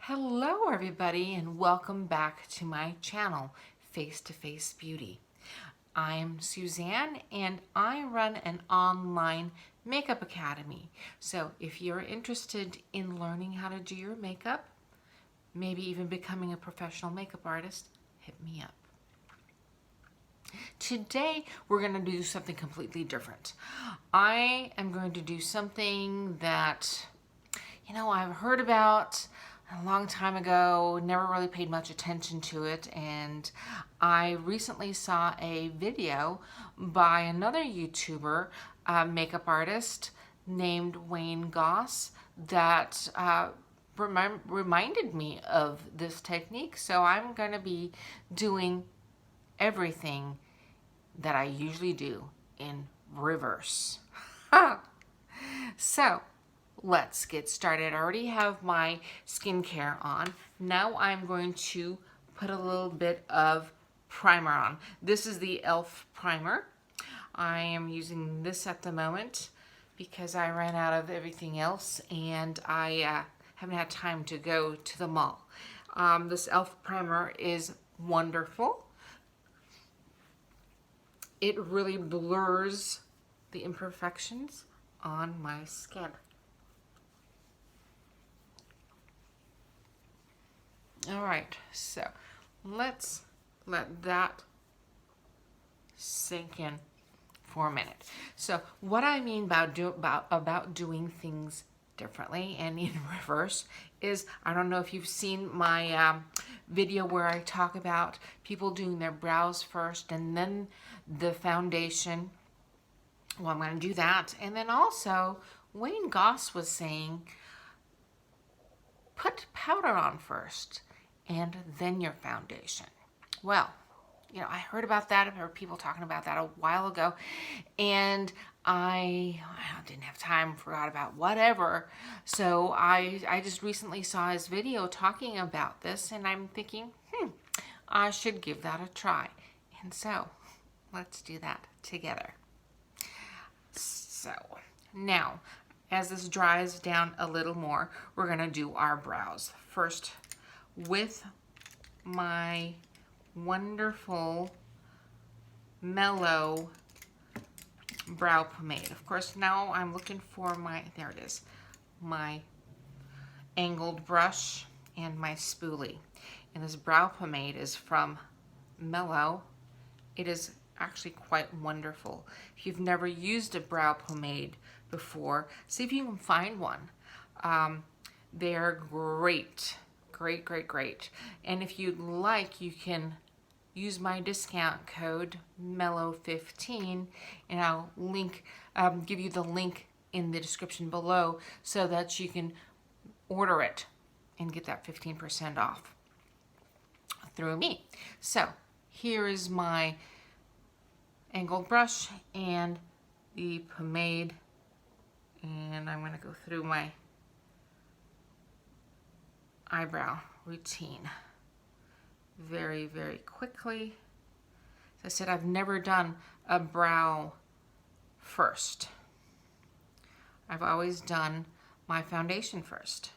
Hello everybody and welcome back to my channel, Face to Face Beauty. I'm Suzanne and I run an online makeup academy. So if you're interested in learning how to do your makeup, maybe even becoming a professional makeup artist, hit me up. Today we're going to do something completely different. I am going to do something that, I've heard about a long time ago, never really paid much attention to it, and I recently saw a video by another YouTuber, makeup artist named Wayne Cobb that reminded me of this technique. So I'm going to be doing everything that I usually do in reverse. So let's get started. I already have my skincare on. Now I'm going to put a little bit of primer on. This is the e.l.f. primer. I am using this at the moment because I ran out of everything else and I haven't had time to go to the mall. This e.l.f. primer is wonderful. It really blurs the imperfections on my skin. All right, so let's let that sink in for a minute. So what I mean about doing things differently and in reverse is, I don't know if you've seen my video where I talk about people doing their brows first and then the foundation. Well, I'm going to do that. And then also, Wayne Cobb was saying, put powder on first and then your foundation. Well, I heard about that. I heard people talking about that a while ago, and I didn't have time, forgot about whatever. So I just recently saw his video talking about this, and I'm thinking, I should give that a try. And so let's do that together. So now, as this dries down a little more, we're going to do our brows. First, with my wonderful Mellow brow pomade. Of course, now I'm looking for there it is, my angled brush and my spoolie. And this brow pomade is from Mellow. It is actually quite wonderful. If you've never used a brow pomade before, see if you can find one. They're great. Great. And if you'd like, you can use my discount code MELLOW15 and I'll give you the link in the description below so that you can order it and get that 15% off through me. So here is my angled brush and the pomade, and I'm going to go through my eyebrow routine very quickly. As I said, I've never done a brow first. I've always done my foundation first.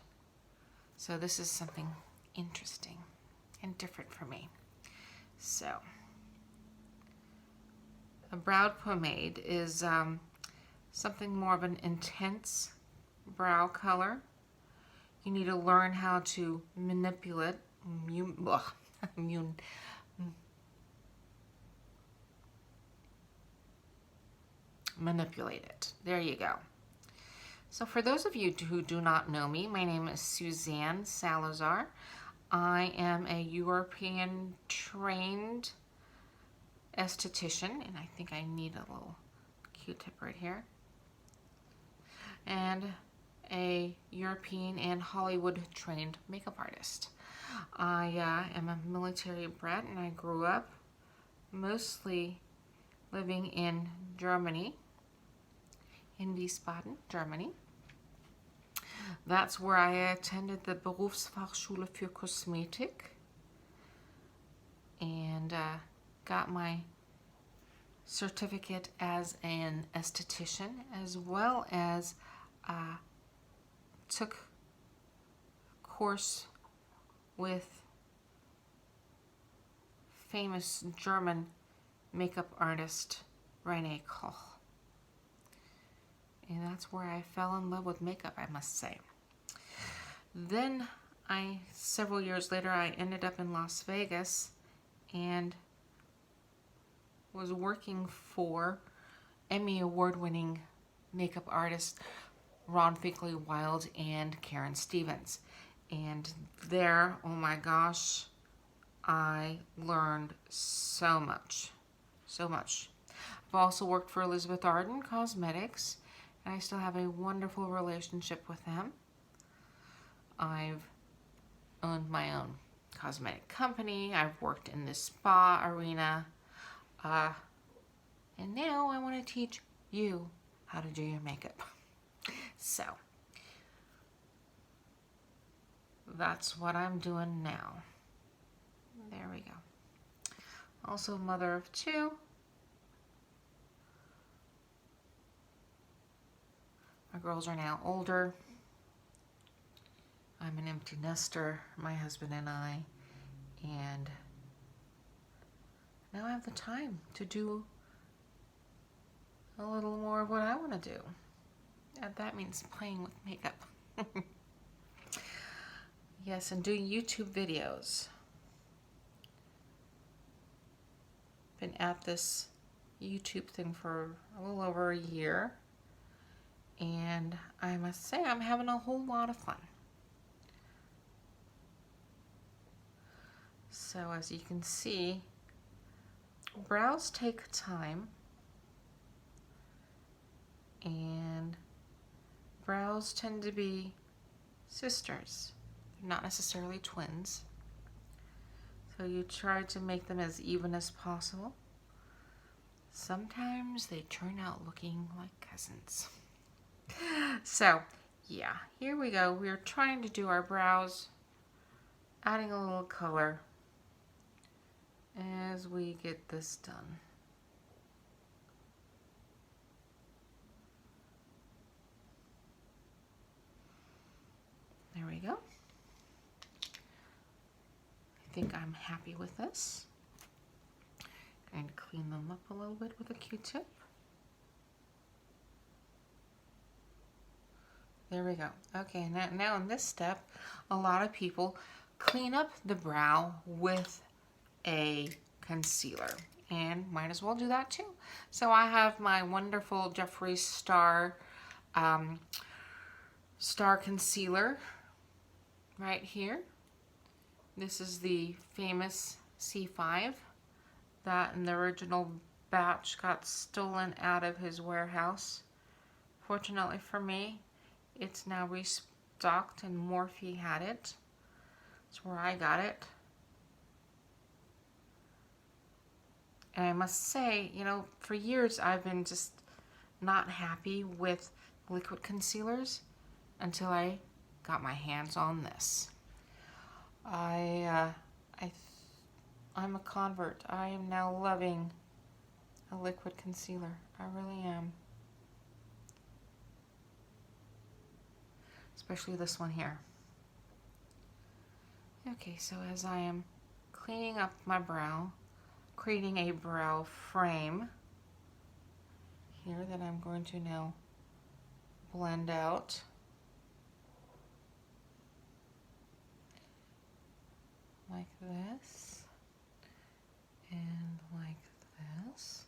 So this is something interesting and different for me. So a brow pomade is something more of an intense brow color. You need to learn how to manipulate it. There you go. So for those of you who do not know me, my name is Suzanne Salazar. I am a European trained esthetician, and I think I need a little Q-tip right here, and a European and Hollywood trained makeup artist. I am a military brat, and I grew up mostly living in Germany, in Wiesbaden, Germany. That's where I attended the Berufsfachschule für Kosmetik and got my certificate as an esthetician, as well as took a course with famous German makeup artist Wayne Cobb. And that's where I fell in love with makeup, I must say. Then several years later, I ended up in Las Vegas and was working for Emmy award-winning makeup artists Ron Finkley Wild and Karen Stevens. And there, oh my gosh, I learned so much. So much. I've also worked for Elizabeth Arden Cosmetics, and I still have a wonderful relationship with them. I've owned my own cosmetic company. I've worked in the spa arena. And now I want to teach you how to do your makeup. So, that's what I'm doing now. There we go. Also mother of two. My girls are now older. I'm an empty nester, my husband and I, and now I have the time to do a little more of what I want to do. And that means playing with makeup. Yes, and doing YouTube videos. Been at this YouTube thing for a little over a year, and I must say I'm having a whole lot of fun. So as you can see, brows take time, and brows tend to be sisters. They're not necessarily twins. So you try to make them as even as possible. Sometimes they turn out looking like cousins. So, yeah, here we go. We're trying to do our brows, adding a little color as we get this done. There we go. I think I'm happy with this. Going to clean them up a little bit with a Q-tip. There we go. Okay, now in this step, a lot of people clean up the brow with a concealer, and might as well do that too. So I have my wonderful Jeffree Star Star Concealer right here. This is the famous C5 that in the original batch got stolen out of his warehouse. Fortunately for me, it's now restocked and Morphe had it. That's where I got it. And I must say, you know, for years I've been just not happy with liquid concealers until I got my hands on this. I'm a convert. I am now loving a liquid concealer. I really am. Especially this one here. Okay, so as I am cleaning up my brow, creating a brow frame here that I'm going to now blend out. Like this, and like this.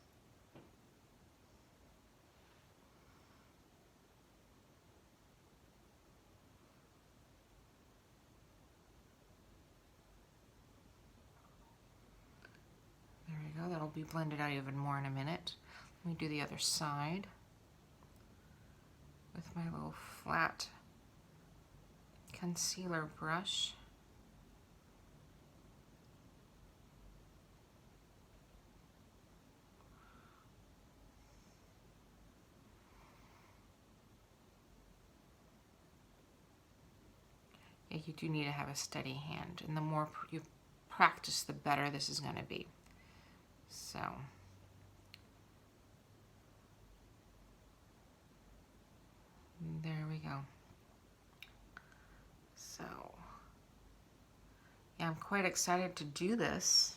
There we go, that'll be blended out even more in a minute. Let me do the other side with my little flat concealer brush. Yeah, you do need to have a steady hand, and the more you practice, the better this is going to be. So, there we go. So, Yeah, I'm quite excited to do this.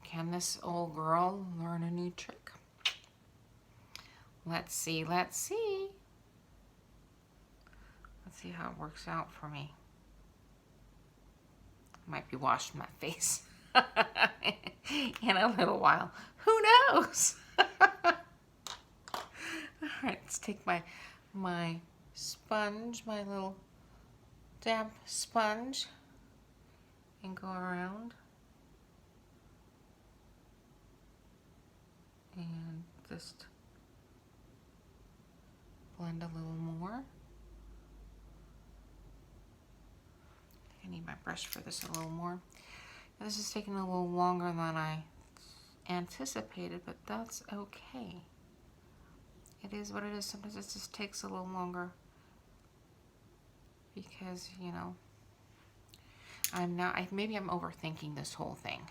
Can this old girl learn a new trick? Let's see, let's see. Let's see how it works out for me. Might be washing my face in a little while. Who knows? All right, let's take my sponge, my little damp sponge, and go around. And just blend a little more. I need my brush for this a little more. Now, this is taking a little longer than I anticipated, but that's okay. It is what it is. Sometimes it just takes a little longer because, you know, maybe I'm overthinking this whole thing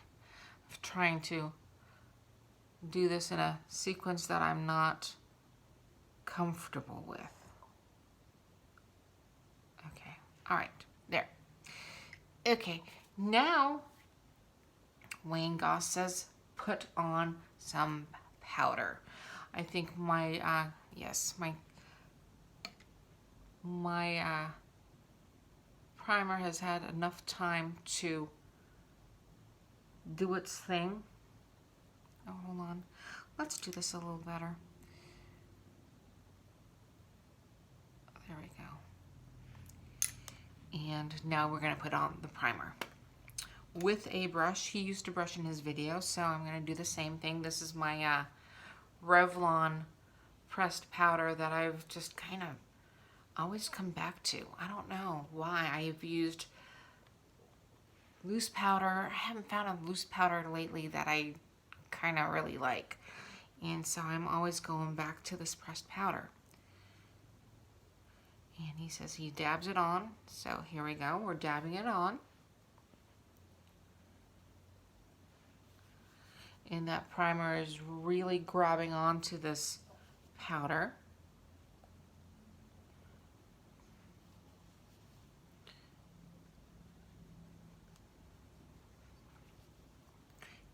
of trying to do this in a sequence that I'm not comfortable with. Okay, all right, there. Okay, now Wayne Goss says put on some powder. I think my primer has had enough time to do its thing. Oh, hold on. Let's do this a little better. There we go. And now we're going to put on the primer with a brush. He used a brush in his video, so I'm going to do the same thing. This is my Revlon pressed powder that I've just kind of always come back to. I don't know why. I've used loose powder. I haven't found a loose powder lately that I kind of really like. And so I'm always going back to this pressed powder. And he says he dabs it on. So here we go. We're dabbing it on. And that primer is really grabbing onto this powder.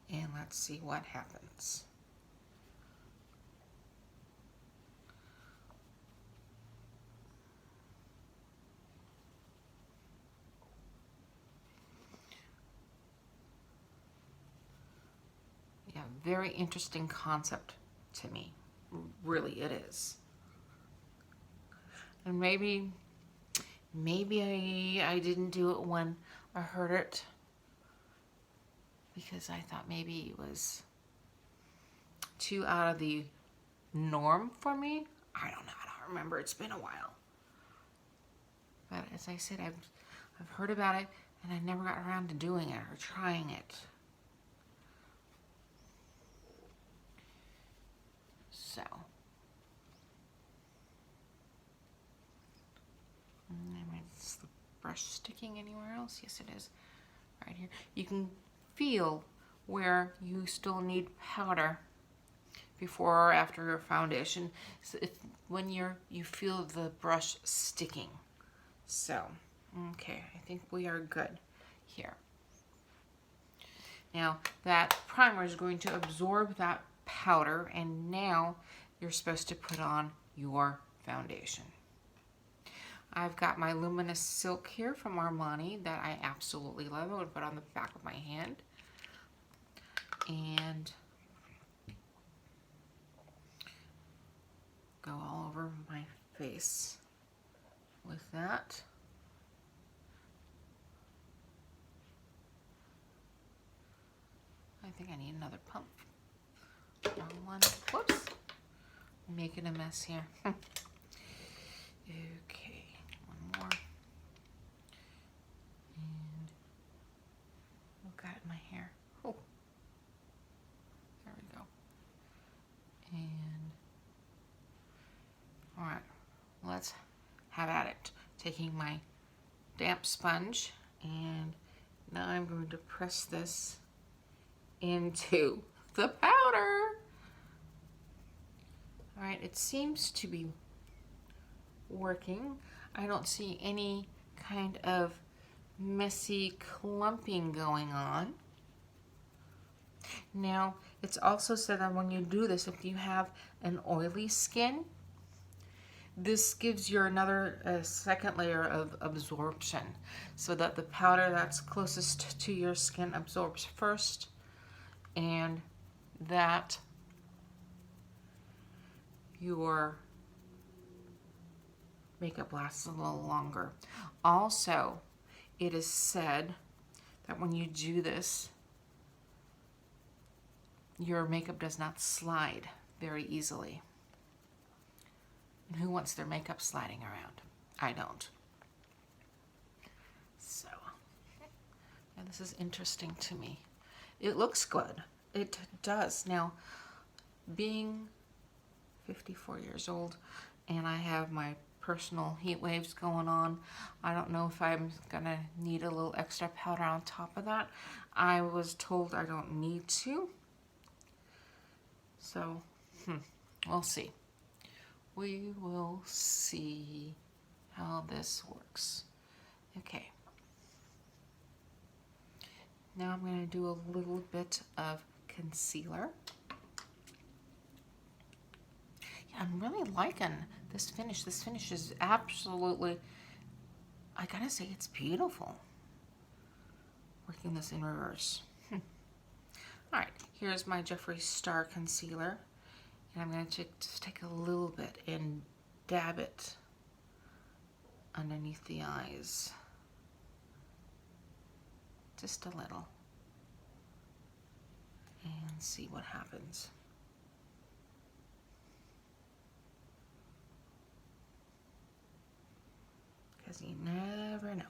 And let's see what happens. Yeah, very interesting concept to me. Really, it is. And maybe I didn't do it when I heard it because I thought maybe it was too out of the norm for me. I don't know. I don't remember. It's been a while. But as I said, I've heard about it and I never got around to doing it or trying it. So, is the brush sticking anywhere else? Yes, it is. Right here. You can feel where you still need powder before or after your foundation. So when you feel the brush sticking. So, okay, I think we are good here. Now that primer is going to absorb that powder, and now you're supposed to put on your foundation. I've got my Luminous Silk here from Armani that I absolutely love. I would put on the back of my hand. And go all over my face with that. I think I need another pump. Wrong one. Whoops. I'm making a mess here. Okay, one more. And I've got it in my hair. Oh. There we go. And all right, let's have at it. Taking my damp sponge, and now I'm going to press this into the powder. All right, it seems to be working. I don't see any kind of messy clumping going on. Now, it's also said that when you do this, if you have an oily skin, this gives you another second layer of absorption, so that the powder that's closest to your skin absorbs first, and that your makeup lasts a little longer. Also, it is said that when you do this, your makeup does not slide very easily. And who wants their makeup sliding around? I don't. So, yeah, this is interesting to me. It looks good. It does. Now, being 54 years old and I have my personal heat waves going on, I don't know if I'm gonna need a little extra powder on top of that. I was told I don't need to. So, we'll see. We will see how this works. Okay. Now I'm going to do a little bit of concealer. Yeah, I'm really liking this finish. This finish is absolutely, I gotta say, it's beautiful. Working this in reverse. All right, here's my Jeffree Star concealer. And I'm going to just take a little bit and dab it underneath the eyes. Just a little. And see what happens. Because you never know.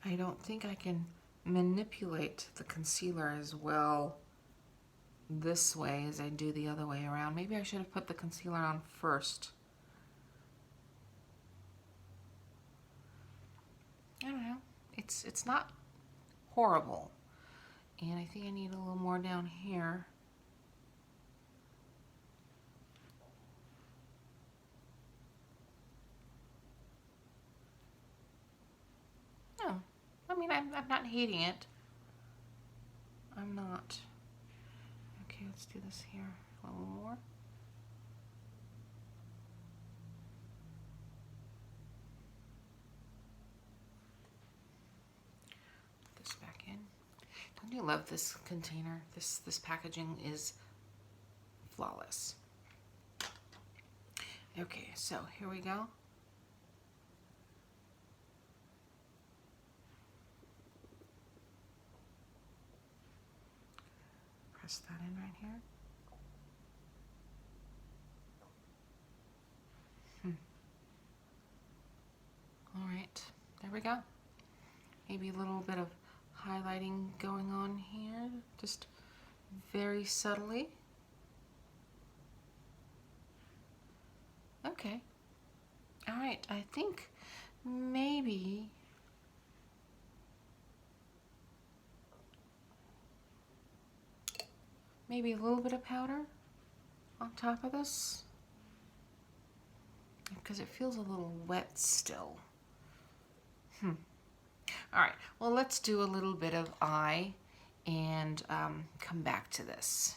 I don't think I can manipulate the concealer as well this way as I do the other way around. Maybe I should have put the concealer on first. I don't know. It's not horrible. And I think I need a little more down here. No, I mean, I'm not hating it. I'm not. Okay, let's do this here a little more. Put this back in. Don't you love this container? This packaging is flawless. Okay, so here we go. Press that in right here. All right, there we go. Maybe a little bit of highlighting going on here, just very subtly. Okay. All right, I think maybe a little bit of powder on top of this, because it feels a little wet still. All right, well, let's do a little bit of eye and come back to this.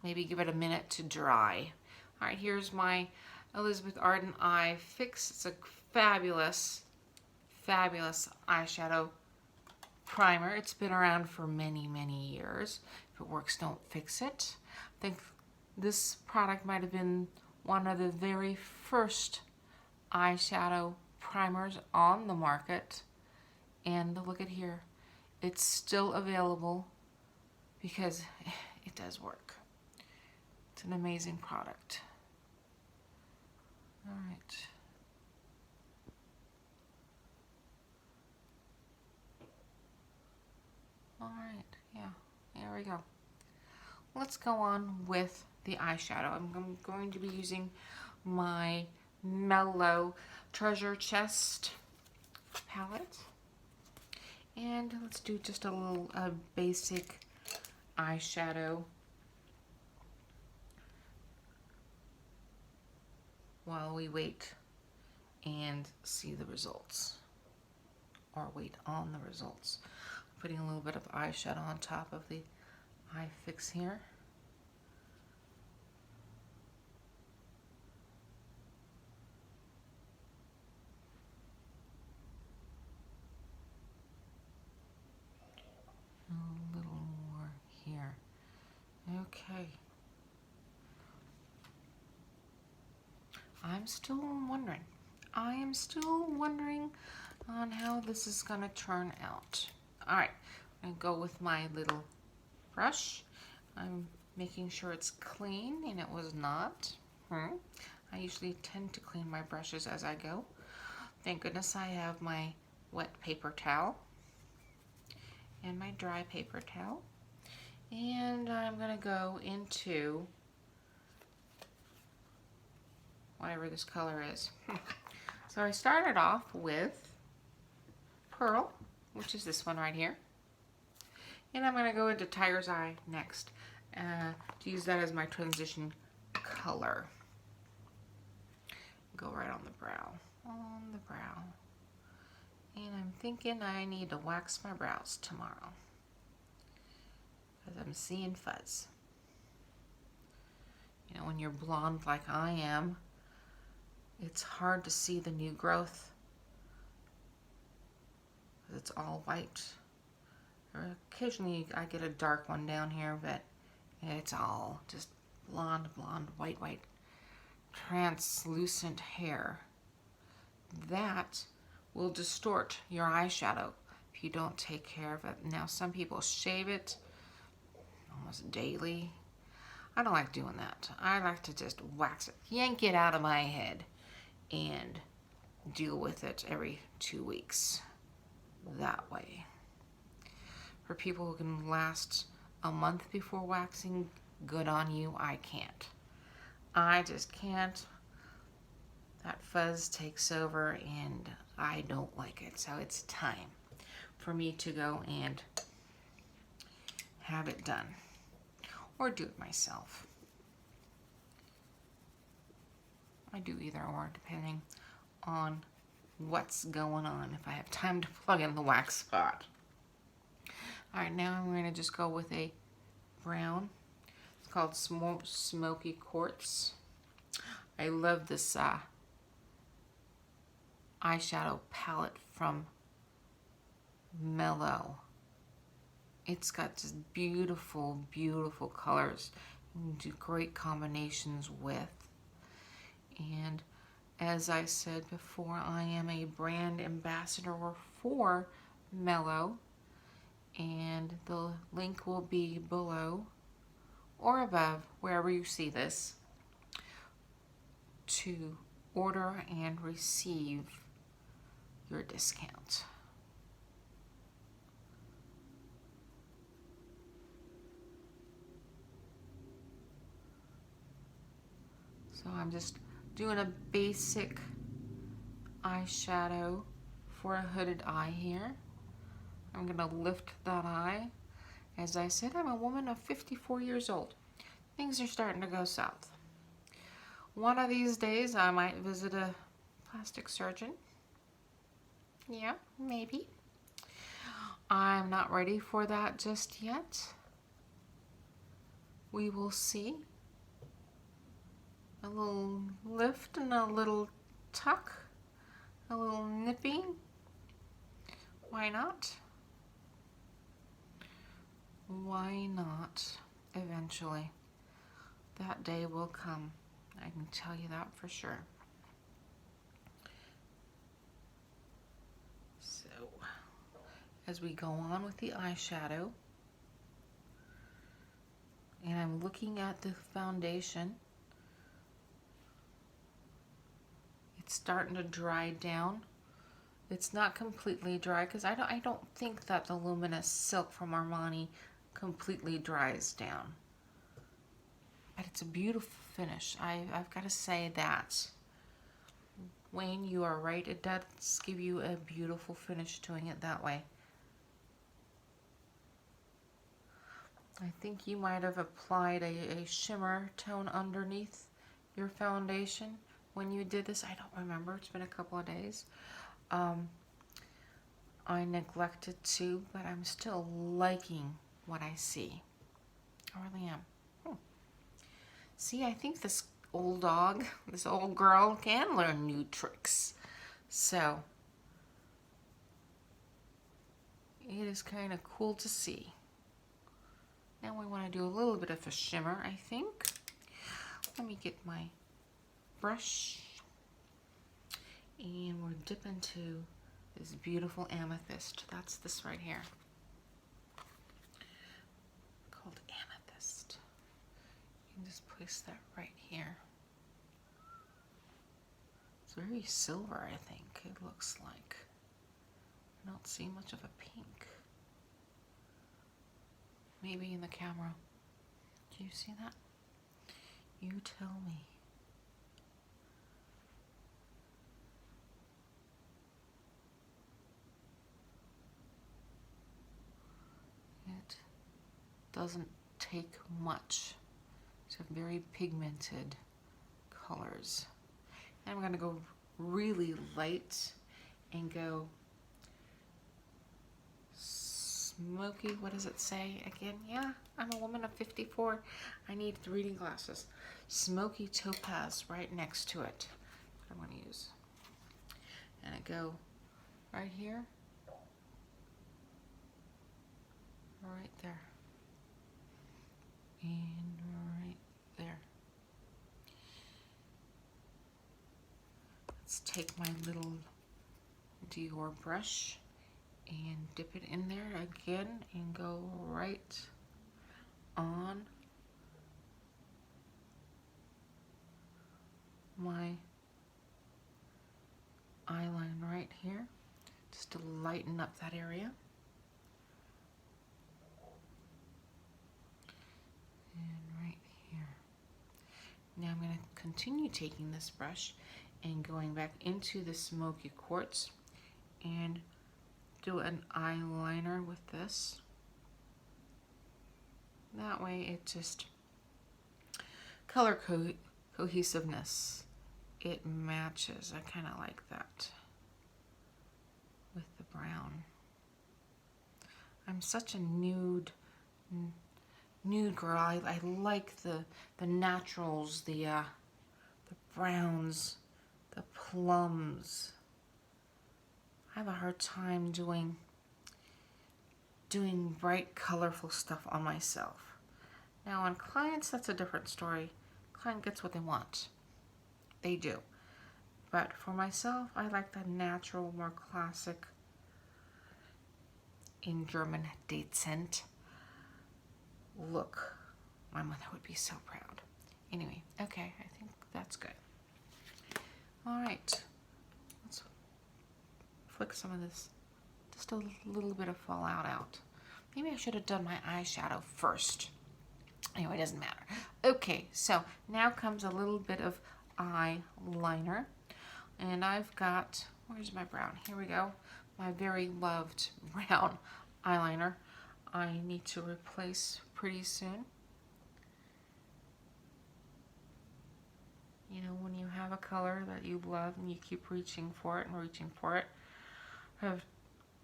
Maybe give it a minute to dry. All right, here's my Elizabeth Arden Eye Fix. It's a fabulous, fabulous eyeshadow primer. It's been around for many, many years. If it works, don't fix it. I think this product might have been one of the very first eyeshadow primers on the market. And look at here, it's still available because it does work. It's an amazing product. All right. All right, yeah, there we go. Let's go on with the eyeshadow. I'm going to be using my Mellow Treasure Chest palette. And let's do just a little basic eyeshadow while we wait and see the results, or wait on the results. Putting a little bit of eyeshadow on top of the eye fix here. A little more here. Okay. I am still wondering on how this is going to turn out. Alright, I'm going to go with my little brush. I'm making sure it's clean, and it was not. I usually tend to clean my brushes as I go. Thank goodness I have my wet paper towel and my dry paper towel. And I'm going to go into whatever this color is. So I started off with Pearl, which is this one right here. And I'm going to go into Tiger's Eye next to use that as my transition color. Go right on the brow. And I'm thinking I need to wax my brows tomorrow, because I'm seeing fuzz. You know, when you're blonde like I am, it's hard to see the new growth. It's all white. Or occasionally I get a dark one down here, but it's all just blonde, white, translucent hair. That will distort your eyeshadow if you don't take care of it. Now, some people shave it almost daily. I don't like doing that. I like to just wax it, yank it out of my head, and deal with it every 2 weeks. That way. For people who can last a month before waxing, good on you. I can't. I just can't. That fuzz takes over and I don't like it. So it's time for me to go and have it done, or do it myself. I do either or, depending on what's going on, if I have time to plug in the wax spot. Alright, now I'm going to just go with a brown. It's called Smoky Quartz. I love this eyeshadow palette from Mellow. It's got just beautiful colors. You can do great combinations with. And as I said before, I am a brand ambassador for Mellow, and the link will be below or above, wherever you see this, to order and receive your discount. So I'm just doing a basic eyeshadow for a hooded eye here. I'm going to lift that eye. As I said, I'm a woman of 54 years old. Things are starting to go south. One of these days I might visit a plastic surgeon. Yeah, maybe. I'm not ready for that just yet. We will see. A little lift and a little tuck, a little nipping. Why not? Why not? Eventually. That day will come. I can tell you that for sure. So, as we go on with the eyeshadow, and I'm looking at the foundation, it's starting to dry down. It's not completely dry, because I don't think that the Luminous Silk from Armani completely dries down. But it's a beautiful finish. I've got to say that. Wayne, you are right. It does give you a beautiful finish doing it that way. I think you might have applied a shimmer tone underneath your foundation when you did this. I don't remember. It's been a couple of days. I neglected to, but I'm still liking what I see. I really am. See, I think this old dog, this old girl can learn new tricks. So, it is kind of cool to see. Now we want to do a little bit of a shimmer, I think. Let me get my brush. And we're dipping into this beautiful amethyst. That's this right here. Called amethyst. You can just place that right here. It's very silver, I think, it looks like. I don't see much of a pink. Maybe in the camera. Do you see that? You tell me. It doesn't take much to have very pigmented colors. And I'm going to go really light and go smoky. What does it say again? Yeah, I'm a woman of 54. I need reading glasses. Smoky topaz right next to it. What I want to use. And I go right here. Right there. And right there. Let's take my little Dior brush and dip it in there again and go right on my eyeline right here, just to lighten up that area. And right here. Now I'm going to continue taking this brush and going back into the smoky quartz and do an eyeliner with this. That way it just, color cohesiveness, it matches. I kind of like that with the brown. I'm such a nude girl. I like the naturals, the browns, the plums. I have a hard time doing bright, colorful stuff on myself. Now on clients, that's a different story. Client gets what they want. They do. But for myself, I like the natural, more classic, in German, dezent look. My mother would be so proud. Anyway, okay, I think that's good. All right, let's flick some of this, just a little bit of fallout out. Maybe I should have done my eyeshadow first. Anyway, it doesn't matter. Okay, so now comes a little bit of eyeliner. And I've got, where's my brown? Here we go. My very loved brown eyeliner. I need to replace pretty soon. You know, when you have a color that you love and you keep reaching for it and reaching for it. I've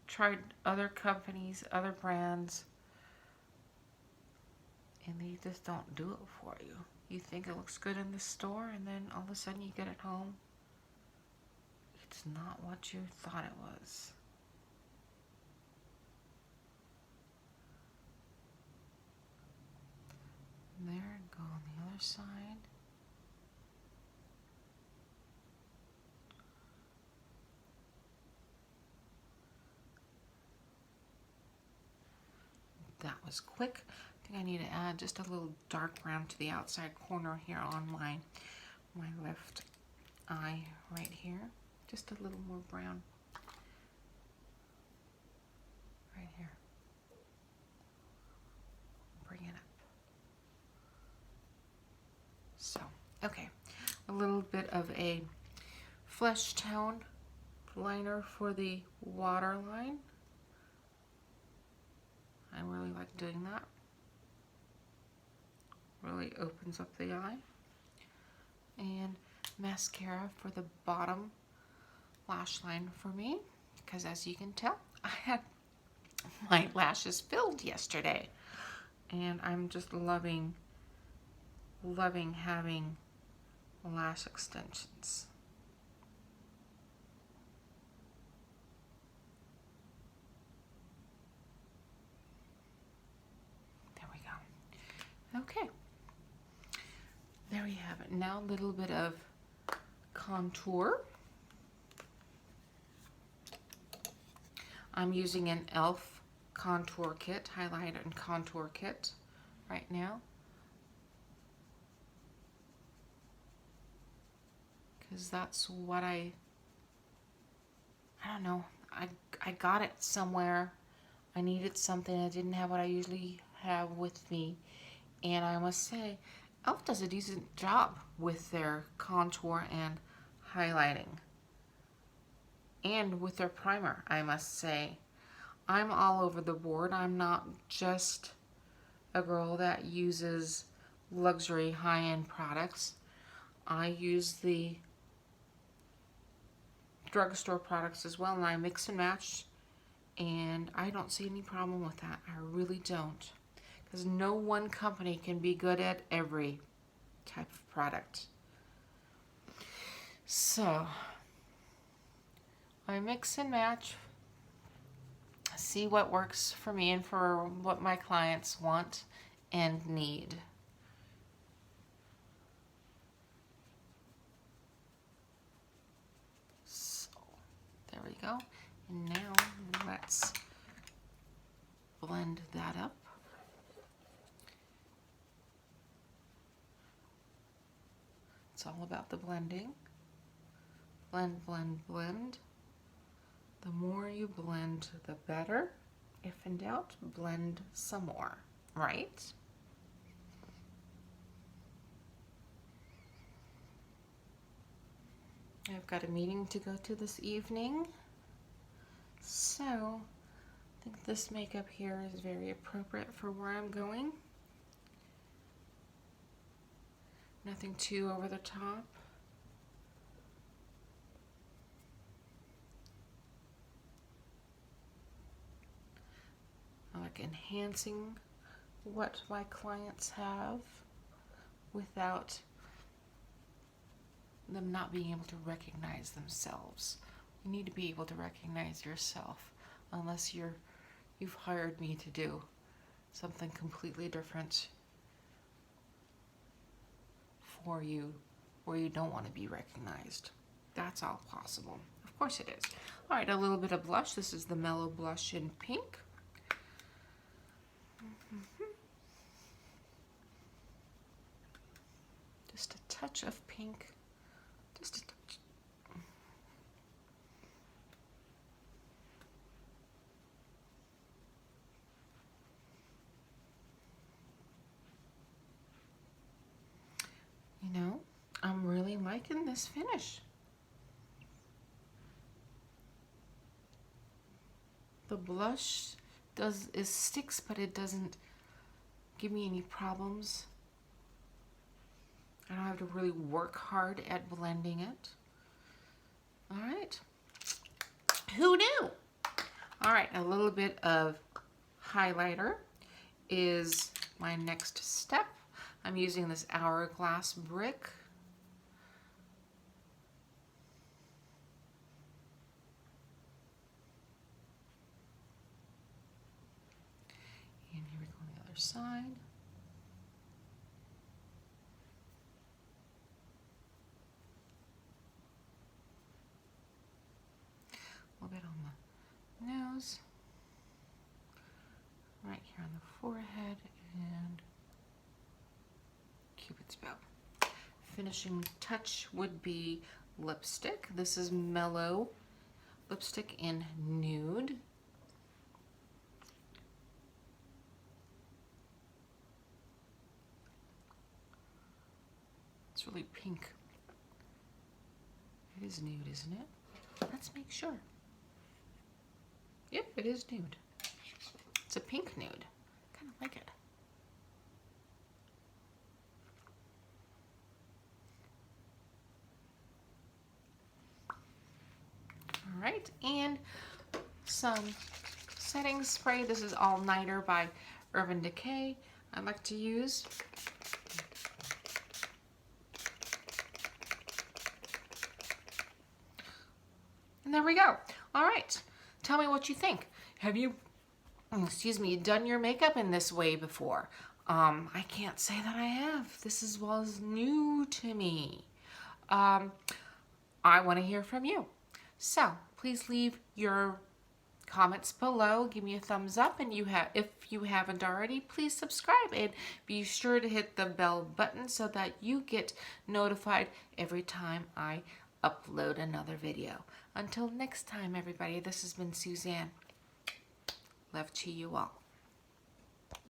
tried other companies, other brands, and they just don't do it for you. You think it looks good in the store, and then all of a sudden you get it home. It's not what you thought it was. And there, and go on the other side. That was quick. I think I need to add just a little dark brown to the outside corner here on my left eye right here. Just a little more brown right here. Bring it up. So, okay, a little bit of a flesh tone liner for the waterline. I really like doing that. Really opens up the eye. And mascara for the bottom lash line for me, because as you can tell, I had my lashes filled yesterday, and I'm just loving having lash extensions. There we go. Okay, there we have it. Now a little bit of contour. I'm using an e.l.f. contour kit, highlighter and contour kit right now, because that's what I don't know, I got it somewhere. I needed something. I didn't have what I usually have with me, and I must say e.l.f. does a decent job with their contour and highlighting, and with their primer, I must say. I'm all over the board. I'm not just a girl that uses luxury high-end products. I use the drugstore products as well, and I mix and match, and I don't see any problem with that. I really don't, because no one company can be good at every type of product. So I mix and match, see what works for me and for what my clients want and need. So there we go. And now let's blend that up. It's all about the blending. Blend, blend, blend. The more you blend, the better. If in doubt, blend some more, right? I've got a meeting to go to this evening, so I think this makeup here is very appropriate for where I'm going. Nothing too over the top. I like enhancing what my clients have without them not being able to recognize themselves. You need to be able to recognize yourself, unless you've hired me to do something completely different for you, where you don't want to be recognized. That's all possible. Of course it is. All right, a little bit of blush. This is the Mellow Blush in pink. Just a touch of pink. Just a touch. You know, I'm really liking this finish. The blush sticks, but it doesn't give me any problems. I don't have to really work hard at blending it. All right. Who knew? All right, a little bit of highlighter is my next step. I'm using this Hourglass brick. And here we go on the other side. A little bit on the nose, right here on the forehead, and Cupid's bow. Finishing touch would be lipstick. This is Mellow lipstick in Nude. It's really pink. It is nude, isn't it? Let's make sure. Yep, it is nude. It's a pink nude. Kind of like it. All right, and some setting spray. This is All Nighter by Urban Decay. I like to use. And there we go. All right, tell me what you think. Have you, excuse me, done your makeup in this way before? I can't say that I have. This was new to me. I want to hear from you. So please leave your comments below. Give me a thumbs up, and if you haven't already, please subscribe and be sure to hit the bell button so that you get notified every time I upload another video. Until next time, everybody, this has been Suzanne. Love to you all.